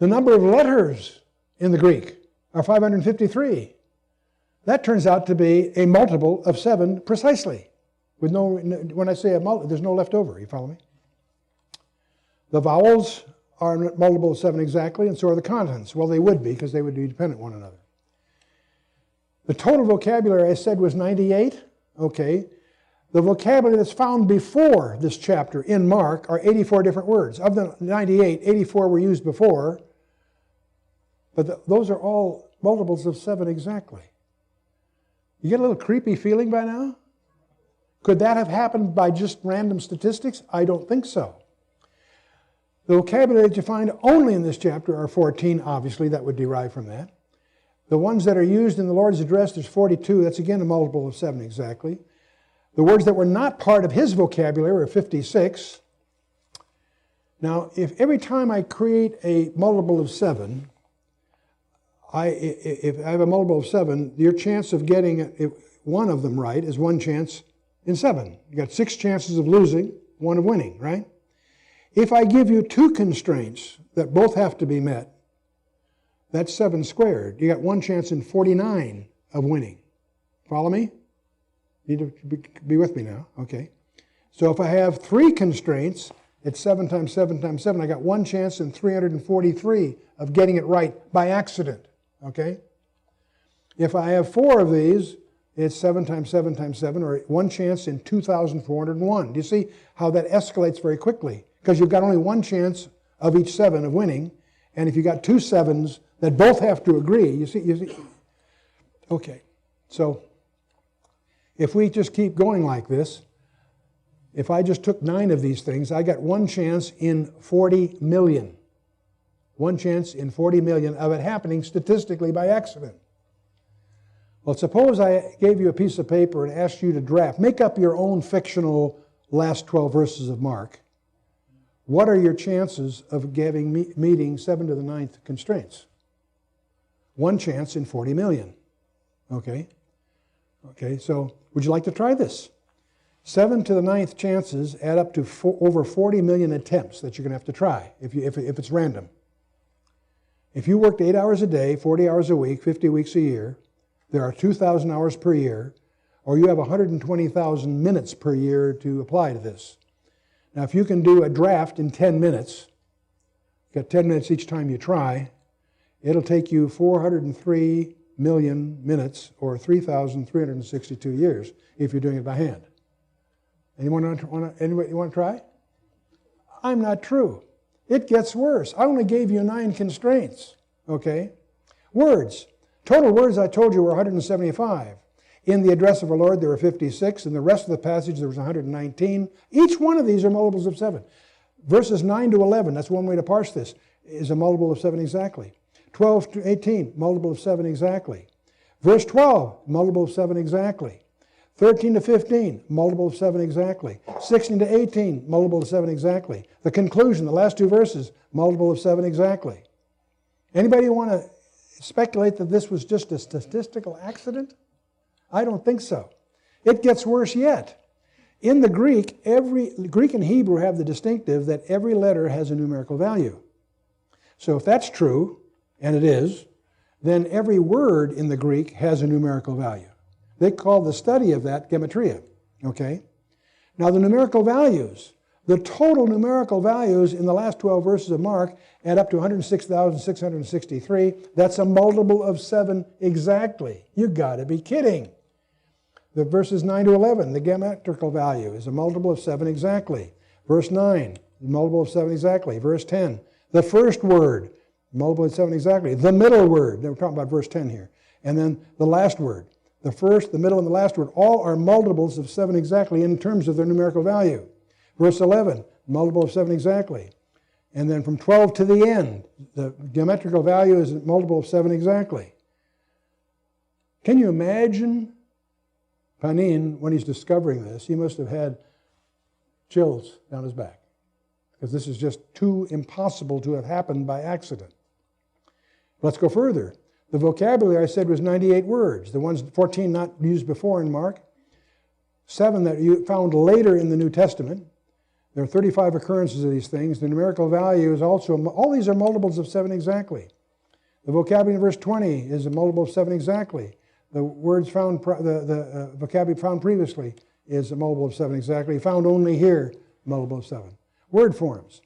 The number of letters in the Greek are 553. That turns out to be a multiple of 7 precisely. With no, when I say a multiple, there's no left over. You follow me? The vowels are a multiple of 7 exactly, and so are the consonants. Well, they would be, because they would be dependent on one another. The total vocabulary I said was 98. Okay. The vocabulary that's found before this chapter in Mark are 84 different words. Of the 98, 84 were used before, but those are all multiples of 7 exactly. You get a little creepy feeling by now? Could that have happened by just random statistics? I don't think so. The vocabulary that you find only in this chapter are 14, obviously, that would derive from that. The ones that are used in the Lord's address, there's 42. That's again a multiple of 7 exactly. The words that were not part of his vocabulary are 56. Now, if every time I create a multiple of 7, if I have a multiple of 7, your chance of getting one of them right is 1 chance in 7. You got 6 chances of losing, 1 of winning, right? If I give you 2 constraints that both have to be met, that's 7 squared. You got 1 chance in 49 of winning. Follow me? Need to be with me now. Okay. So if I have 3 constraints, it's 7 times 7 times 7. I got 1 chance in 343 of getting it right by accident. Okay? If I have 4 of these, it's 7 times 7 times 7, or 1 chance in 2,401. Do you see how that escalates very quickly? Because you've got only 1 chance of each 7 of winning, and if you got 2 7s that both have to agree, you see. Okay, so if we just keep going like this, if I just took 9 of these things, I got 1 chance in 40 million. 1 chance in 40 million of it happening statistically by accident. Well, suppose I gave you a piece of paper and asked you to draft, make up your own fictional last 12 verses of Mark. What are your chances of meeting 7 to the 9th constraints? 1 chance in 40 million. Okay? Okay, so would you like to try this? 7 to the 9th chances add up to over 40 million attempts that you're going to have to try if it's random. If you worked 8 hours a day, 40 hours a week, 50 weeks a year, there are 2,000 hours per year, or you have 120,000 minutes per year to apply to this. Now, if you can do a draft in 10 minutes, you've got 10 minutes each time you try, it'll take you 403 million minutes, or 3,362 years, if you're doing it by hand. Anybody want to try? I'm not true. It gets worse. I only gave you 9 constraints, okay? Words. Total words, I told you, were 175. In the address of our Lord, there were 56. In the rest of the passage, there was 119. Each one of these are multiples of 7. Verses 9 to 11, that's one way to parse this, is a multiple of 7 exactly. 12 to 18, multiple of 7 exactly. Verse 12, multiple of 7 exactly. 13 to 15, multiple of 7 exactly. 16 to 18, multiple of 7 exactly. The conclusion, the last 2 verses, multiple of 7 exactly. Anybody want to speculate that this was just a statistical accident? I don't think so. It gets worse yet. In the Greek, Greek and Hebrew have the distinctive that every letter has a numerical value. So if that's true, and it is, then every word in the Greek has a numerical value. They call the study of that gematria. Okay? Now the numerical values, the total numerical values in the last 12 verses of Mark add up to 106,663. That's a multiple of 7 exactly. You got to be kidding. The verses 9 to 11, the geometrical value is a multiple of 7 exactly. Verse 9, multiple of 7 exactly. Verse 10, the first word, multiple of 7 exactly. The middle word, we're talking about verse 10 here. And then the last word. The first, the middle, and the last word, all are multiples of 7 exactly in terms of their numerical value. Verse 11, multiple of 7 exactly. And then from 12 to the end, the geometrical value is a multiple of 7 exactly. Can you imagine Panin, when he's discovering this, he must have had chills down his back, because this is just too impossible to have happened by accident. Let's go further. The vocabulary I said was 98 words. The ones 14 not used before in Mark, 7 that you found later in the New Testament. There are 35 occurrences of these things. The numerical value is also, all these are multiples of 7 exactly. The vocabulary in verse 20 is a multiple of 7 exactly. The words found, the vocabulary found previously is a multiple of 7 exactly. Found only here, multiple of 7. Word forms.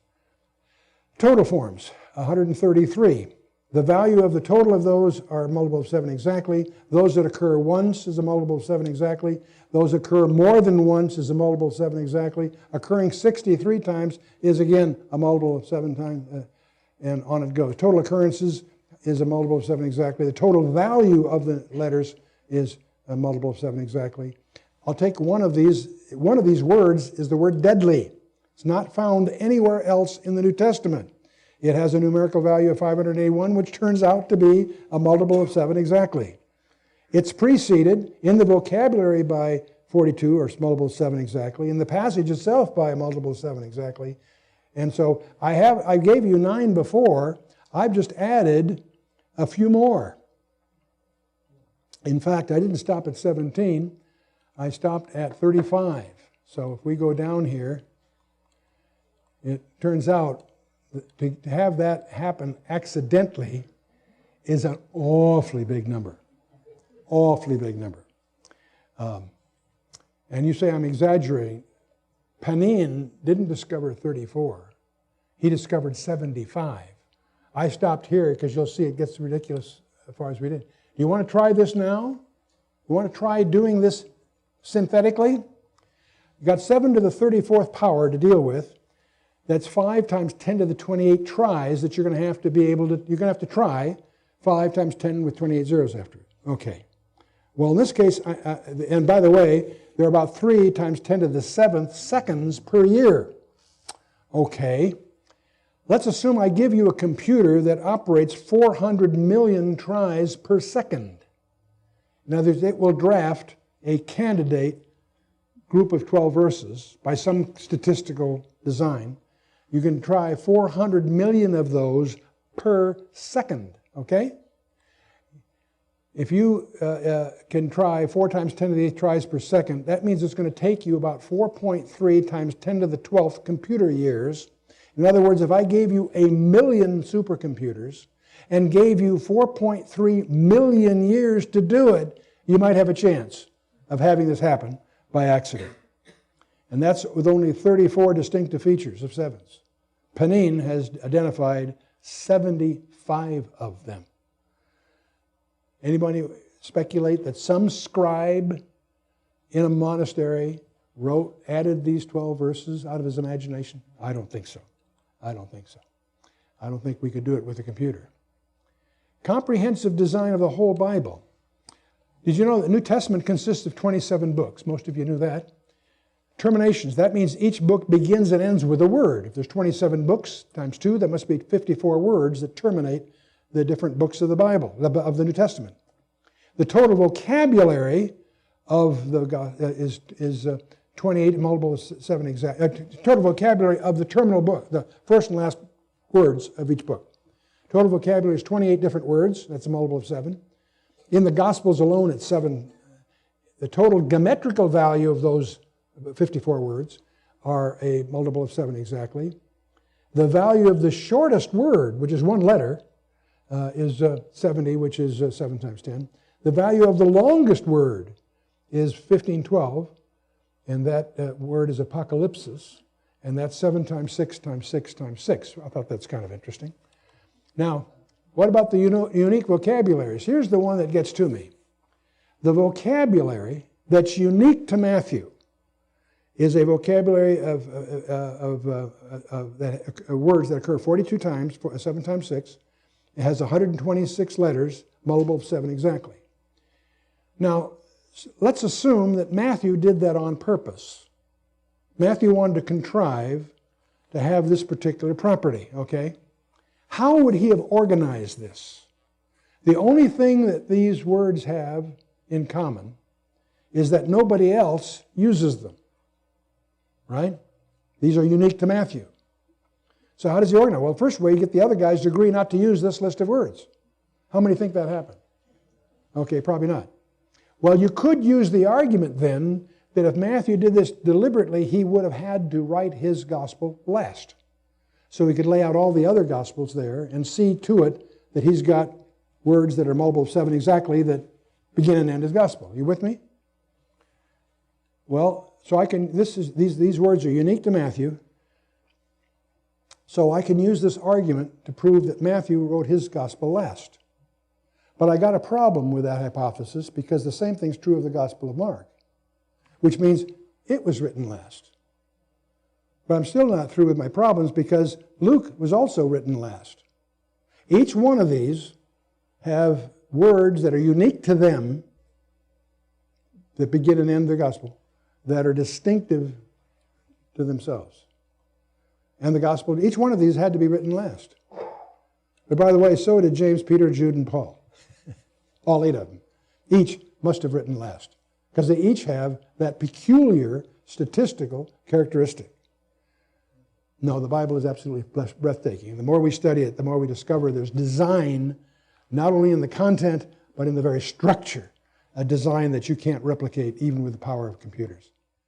Total forms, 133. The value of the total of those are a multiple of 7 exactly. Those that occur once is a multiple of 7 exactly. Those that occur more than once is a multiple of 7 exactly. Occurring 63 times is again a multiple of 7 times, and on it goes. Total occurrences is a multiple of 7 exactly. The total value of the letters is a multiple of 7 exactly. I'll take one of these. One of these words is the word deadly. It's not found anywhere else in the New Testament. It has a numerical value of 581, which turns out to be a multiple of 7 exactly. It's preceded in the vocabulary by 42, or multiple of 7 exactly, in the passage itself by a multiple of 7 exactly. And so I gave you 9 before. I've just added a few more. In fact, I didn't stop at 17. I stopped at 35. So if we go down here, it turns out to have that happen accidentally is an awfully big number. Awfully big number. And you say I'm exaggerating. Panin didn't discover 34. He discovered 75. I stopped here because you'll see it gets ridiculous as far as we did. Do you want to try this now? You want to try doing this synthetically? You've got 7 to the 34th power to deal with. That's 5 times 10 to the 28 tries that you're going to have to be able to, you're going to have to try 5 times 10 with 28 zeros after it. Okay. Well, in this case, and by the way, there are about 3 times 10 to the 7th seconds per year. Okay. Let's assume I give you a computer that operates 400 million tries per second. Now, it will draft a candidate group of 12 verses by some statistical design. You can try 400 million of those per second, okay? If you can try 4 times 10 to the 8th tries per second, that means it's going to take you about 4.3 times 10 to the 12th computer years. In other words, if I gave you 1 million supercomputers and gave you 4.3 million years to do it, you might have a chance of having this happen by accident. And that's with only 34 distinctive features of 7s. Panin has identified 75 of them. Anybody speculate that some scribe in a monastery added these 12 verses out of his imagination? I don't think so. I don't think so. I don't think we could do it with a computer. Comprehensive design of the whole Bible. Did you know the New Testament consists of 27 books? Most of you knew that. Terminations, that means each book begins and ends with a word. If there's 27 books times 2, that must be 54 words that terminate the different books of the Bible, of the New Testament. The total vocabulary of the is 28 multiple of 7 exact. Total vocabulary of the terminal book, the first and last words of each book. Total vocabulary is 28 different words. That's a multiple of 7. In the Gospels alone, it's 7. The total geometrical value of those 54 words are a multiple of 7 exactly. The value of the shortest word, which is 1 letter, is 70, which is 7 times 10. The value of the longest word is 1512, and that word is apocalypsis, and that's 7 times 6 times 6 times 6. I thought that's kind of interesting. Now, what about the unique vocabularies? Here's the one that gets to me. The vocabulary that's unique to Matthew is a vocabulary of words that occur 42 times, 7 times 6. It has 126 letters, multiple of 7 exactly. Now, let's assume that Matthew did that on purpose. Matthew wanted to contrive to have this particular property, okay? How would he have organized this? The only thing that these words have in common is that nobody else uses them, right? These are unique to Matthew. So how does he organize? Well, first way, you get the other guys to agree not to use this list of words. How many think that happened? Okay, probably not. Well, you could use the argument then that if Matthew did this deliberately, he would have had to write his gospel last. So he could lay out all the other gospels there and see to it that he's got words that are multiple of 7 exactly that begin and end his gospel. You with me? Well, so these words are unique to Matthew. So I can use this argument to prove that Matthew wrote his gospel last. But I got a problem with that hypothesis because the same thing's true of the Gospel of Mark, which means it was written last. But I'm still not through with my problems because Luke was also written last. Each one of these have words that are unique to them that begin and end their gospel, that are distinctive to themselves. And the gospel, each one of these had to be written last. But by the way, so did James, Peter, Jude, and Paul. All 8 of them. Each must have written last. Because they each have that peculiar statistical characteristic. No, the Bible is absolutely breathtaking. The more we study it, the more we discover there's design, not only in the content, but in the very structure. A design that you can't replicate even with the power of computers.